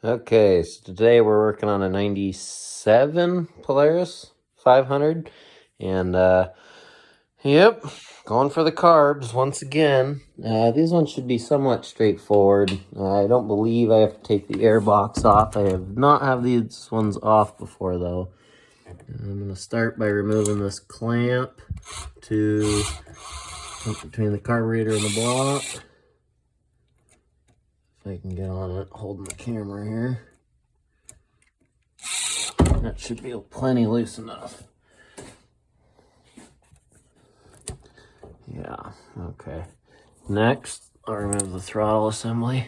Okay, so today we're working on a 97 Polaris 500, and yep, going for the carbs once again. These ones should be somewhat straightforward. I don't believe I have to take the air box off. I have not had these ones off before though. I'm going to start by removing this clamp to between the carburetor and the block. If I can get on it, holding the camera here. That should be plenty loose enough. Yeah, okay. Next, I'll remove the throttle assembly.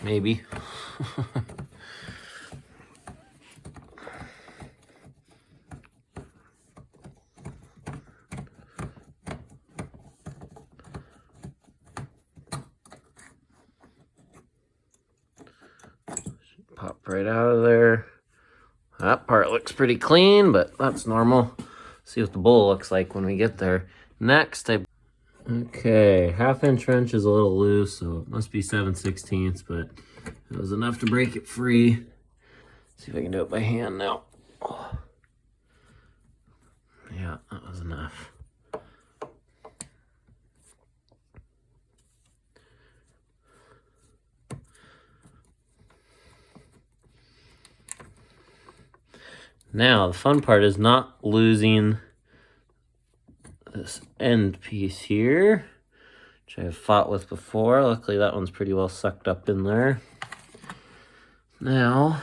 Maybe. Pop right out of there. That part looks pretty clean, but that's normal. See what the bowl looks like when we get there. Next, okay, 1/2 wrench is a little loose, so it must be 7/16, but it was enough to break it free. See if I can do it by hand now. Oh. Yeah, that was enough. Now, the fun part is not losing this end piece here, which I've fought with before. Luckily, that one's pretty well sucked up in there. Now,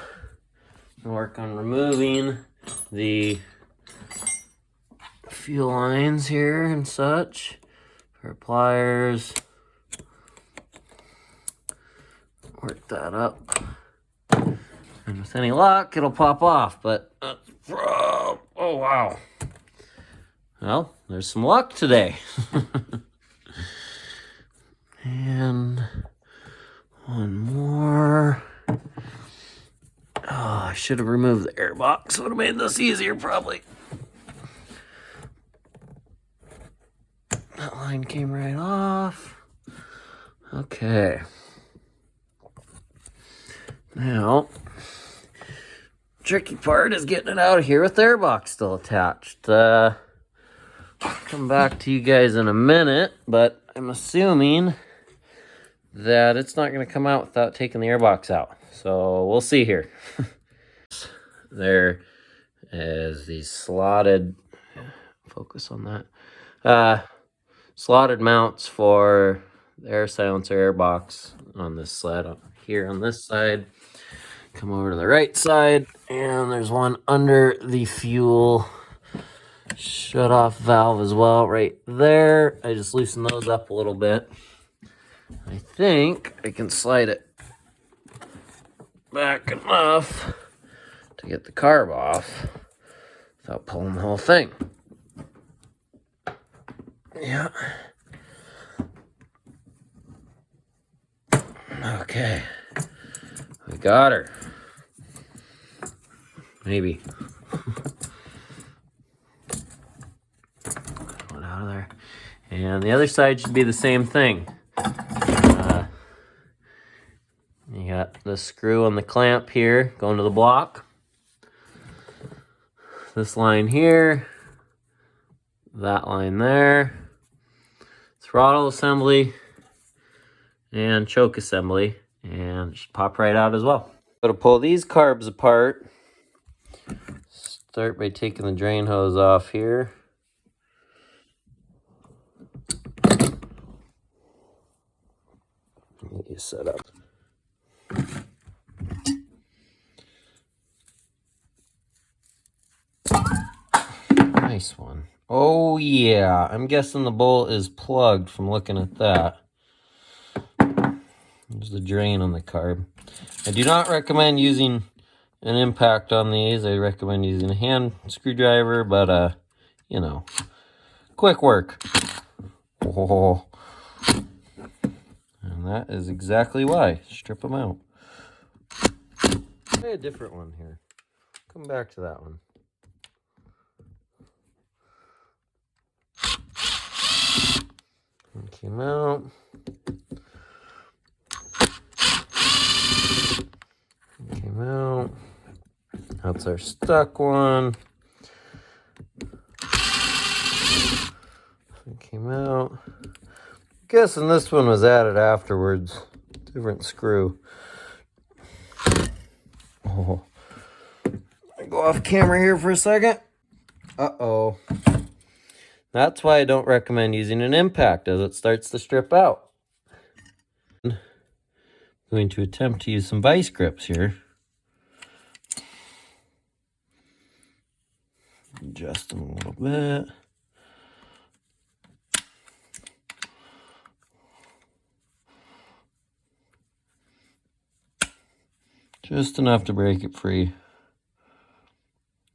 I'm gonna work on removing the fuel lines here and such. Pair of pliers. Work that up. And with any luck, it'll pop off, but oh wow. Well, there's some luck today. And one more. Oh, I should have removed the air box. Would have made this easier, probably. That line came right off. Okay. Now, tricky part is getting it out of here with the air box still attached. I'll come back to you guys in a minute, but I'm assuming that it's not going to come out without taking the air box out. So we'll see here. There is the slotted, focus on that, slotted mounts for the air silencer air box on this sled here on this side. Come over to the right side, and there's one under the fuel shut-off valve as well, right there. I just loosened those up a little bit. I think I can slide it back enough to get the carb off without pulling the whole thing. Yeah. Okay. We got her. Maybe. One out of there. And the other side should be the same thing. You got the screw on the clamp here going to the block. This line here. That line there. Throttle assembly. And choke assembly. And it should pop right out as well. So to pull these carbs apart, start by taking the drain hose off here. Get you set up. Nice one. Oh yeah, I'm guessing the bolt is plugged from looking at that. There's the drain on the carb. I do not recommend using an impact on these. I recommend using a hand screwdriver, but you know, quick work. Oh. And that is exactly why. Strip them out. Try a different one here. Come back to that one. It came out. It came out. That's our stuck one. It came out. I'm guessing this one was added afterwards. Different screw. Oh. I go off camera here for a second. Uh-oh. That's why I don't recommend using an impact, as it starts to strip out. I'm going to attempt to use some vice grips here. Adjust them a little bit. Just enough to break it free.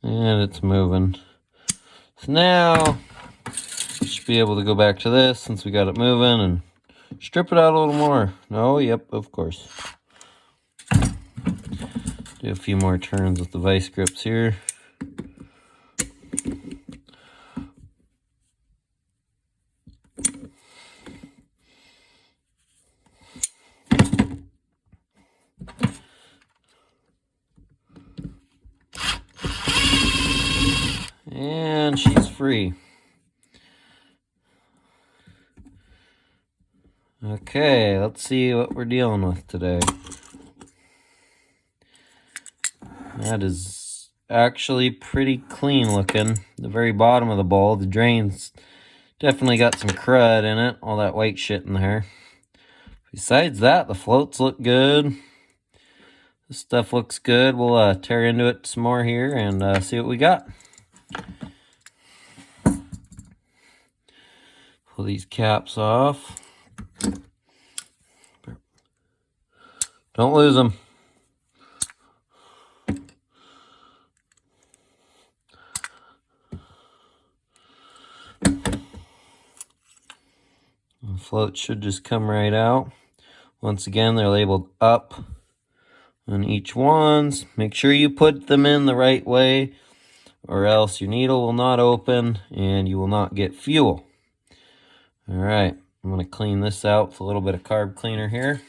And it's moving. So now, we should be able to go back to this since we got it moving and strip it out a little more. No, yep, of course. Do a few more turns with the vice grips here. And she's free. Okay, let's see what we're dealing with today. That is actually pretty clean looking. The very bottom of the bowl, the drain's definitely got some crud in it, all that white shit in there. Besides that, the floats look good. This stuff looks good. We'll tear into it some more here and see what we got. Pull these caps off. Don't lose them. The float should just come right out. Once again, they're labeled up on each ones. Make sure you put them in the right way, or else your needle will not open and you will not get fuel. All right, I'm going to clean this out with a little bit of carb cleaner here.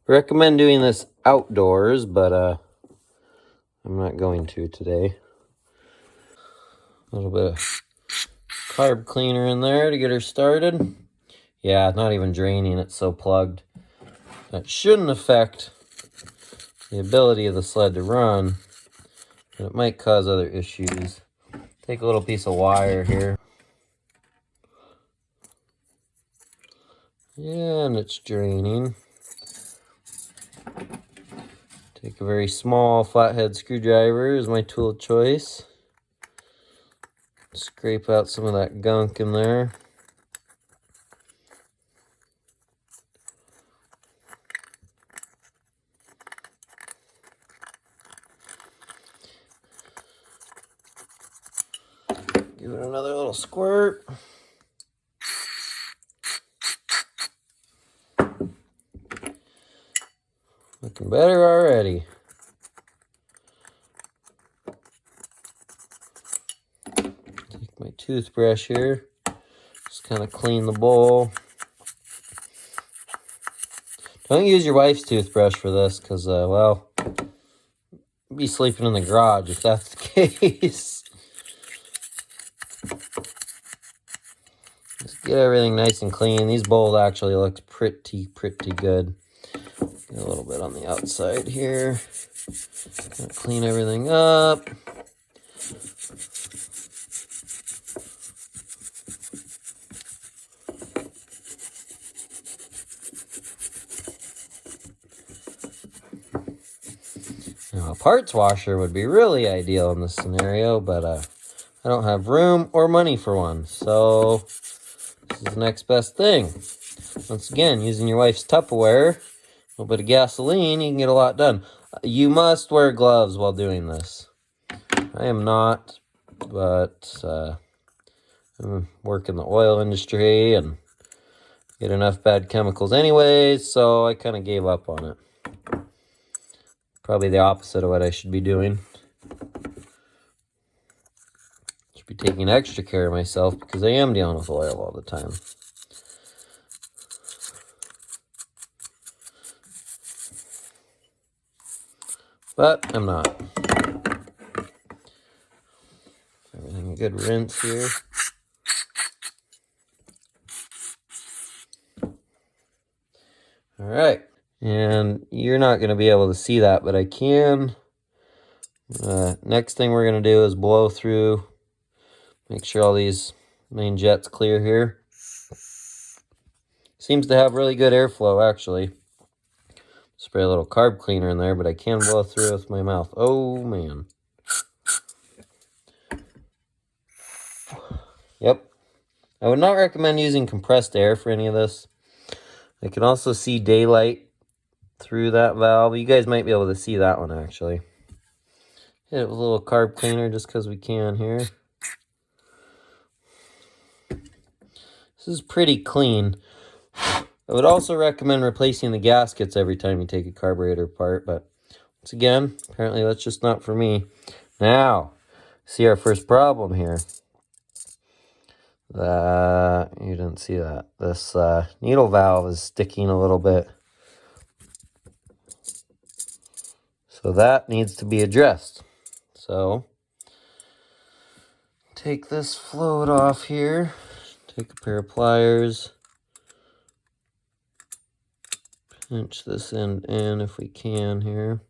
Recommend doing this outdoors, but I'm not going to today. A little bit of carb cleaner in there to get her started. Yeah, not even draining, it's so plugged. That shouldn't affect the ability of the sled to run, but it might cause other issues. Take a little piece of wire here. And it's draining. Take a very small flathead screwdriver is my tool of choice. Scrape out some of that gunk in there. Give it another little squirt. Looking better already. Take my toothbrush here. Just kind of clean the bowl. Don't use your wife's toothbrush for this because, well, you'll be sleeping in the garage if that's the case. Just get everything nice and clean. These bowls actually looks pretty good. Get a little bit on the outside here. Gonna clean everything up. Now, a parts washer would be really ideal in this scenario, but I don't have room or money for one, so this is the next best thing. Once again, using your wife's Tupperware, a little bit of gasoline, you can get a lot done. You must wear gloves while doing this. I am not, but I work in the oil industry and get enough bad chemicals anyways, so I kind of gave up on it. Probably the opposite of what I should be doing. Should be taking extra care of myself because I am dealing with oil all the time. But I'm not. Everything a good rinse here. All right. And you're not going to be able to see that, but I can. Next thing we're going to do is blow through. Make sure all these main jets clear here. Seems to have really good airflow, actually. Spray a little carb cleaner in there, but I can blow through with my mouth. Oh, man. Yep. I would not recommend using compressed air for any of this. I can also see daylight through that valve. You guys might be able to see that one, actually. Hit it with a little carb cleaner just because we can here. This is pretty clean. I would also recommend replacing the gaskets every time you take a carburetor apart, but once again, apparently that's just not for me. Now, see our first problem here. You didn't see that. This needle valve is sticking a little bit. So that needs to be addressed. So, take this float off here. Take a pair of pliers. Pinch this end in if we can here.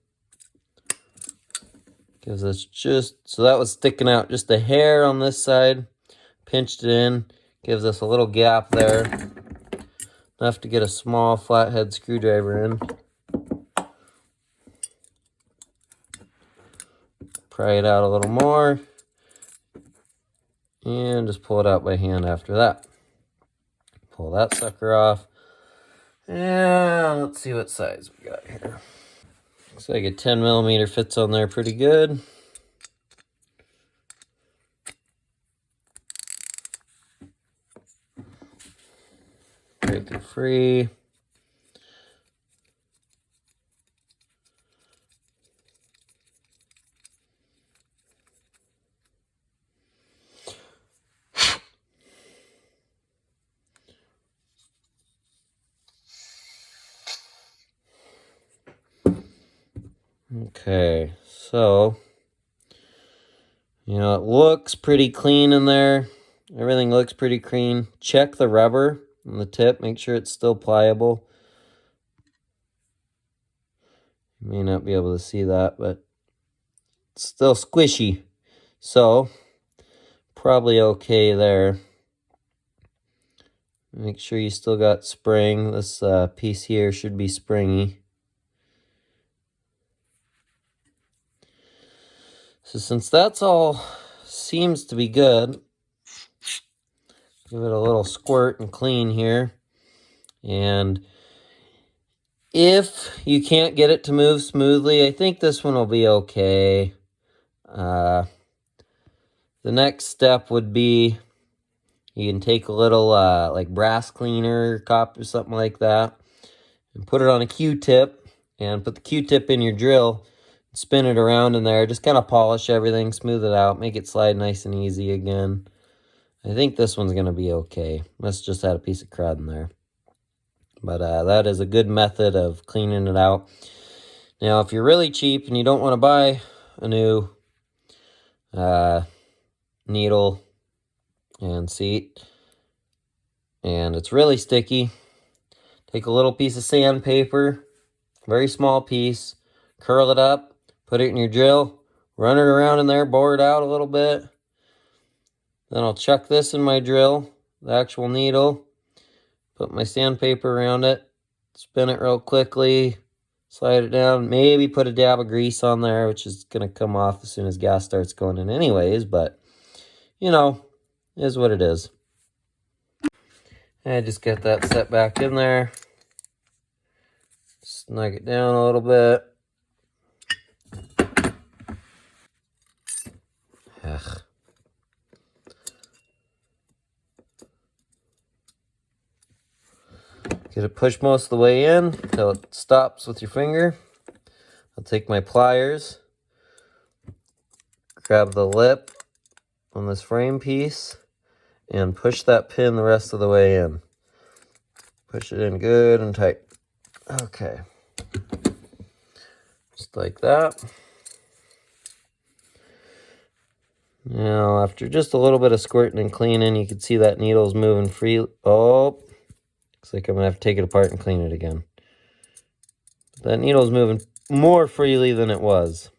Gives us just, so that was sticking out just a hair on this side. Pinched it in. Gives us a little gap there. Enough to get a small flathead screwdriver in. Pry it out a little more. And just pull it out by hand after that. Pull that sucker off. And let's see what size we got here. Looks like a 10 millimeter fits on there pretty good. Break it free. Okay, so, you know, it looks pretty clean in there. Everything looks pretty clean. Check the rubber on the tip. Make sure it's still pliable. You may not be able to see that, but it's still squishy. So, probably okay there. Make sure you still got spring. This piece here should be springy. So since that's all seems to be good, give it a little squirt and clean here. And if you can't get it to move smoothly, I think this one will be okay. The next step would be you can take a little like brass cleaner, copper, something like that, and put it on a Q-tip and put the Q-tip in your drill. Spin it around in there. Just kind of polish everything, smooth it out, make it slide nice and easy again. I think this one's going to be okay. Let's just add a piece of crud in there. But that is a good method of cleaning it out. Now, if you're really cheap and you don't want to buy a new needle and seat, and it's really sticky, take a little piece of sandpaper, very small piece, curl it up, put it in your drill, run it around in there, bore it out a little bit. Then I'll chuck this in my drill, the actual needle, put my sandpaper around it, spin it real quickly, slide it down, maybe put a dab of grease on there, which is going to come off as soon as gas starts going in anyways, but, you know, is what it is. I just got that set back in there. Snug it down a little bit. Ugh. Get it pushed most of the way in until it stops with your finger. I'll take my pliers, grab the lip on this frame piece, and push that pin the rest of the way in. Push it in good and tight. Okay. Just like that. Now, after just a little bit of squirting and cleaning, you can see that needle's moving free. Oh, looks like I'm going to have to take it apart and clean it again. That needle's moving more freely than it was.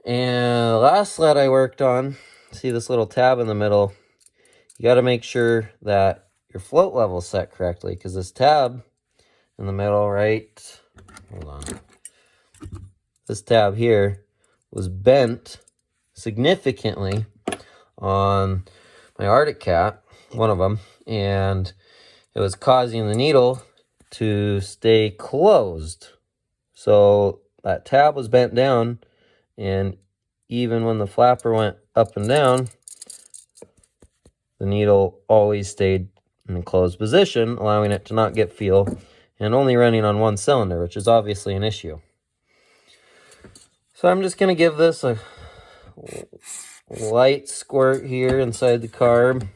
And the last sled I worked on, see this little tab in the middle, you got to make sure that your float level is set correctly, because this tab in the middle, right, hold on, this tab here was bent significantly on my Arctic Cat, one of them, and it was causing the needle to stay closed. So that tab was bent down, and even when the flapper went up and down, the needle always stayed in a closed position, allowing it to not get feel and only running on one cylinder, which is obviously an issue. So I'm just going to give this a light squirt here inside the carb.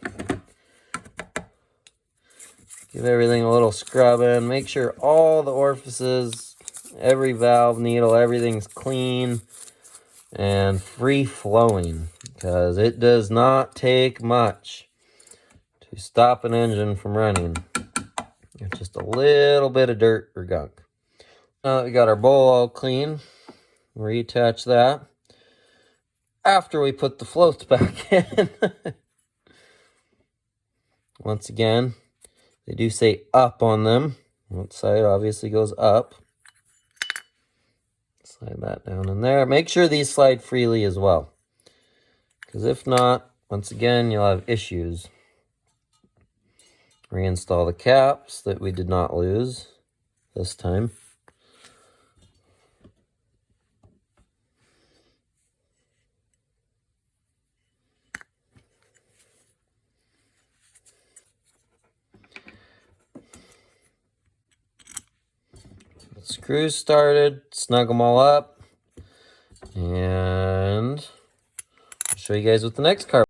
Give everything a little scrub in. Make sure all the orifices, every valve, needle, everything's clean and free flowing, because it does not take much to stop an engine from running. It's just a little bit of dirt or gunk. Now that we got our bowl all clean, reattach that after we put the floats back in. Once again, they do say up on them. One side obviously goes up. Slide that down in there. Make sure these slide freely as well, because if not, once again, you'll have issues. Reinstall the caps that we did not lose this time. Screws started, snug them all up, and I'll show you guys with the next car.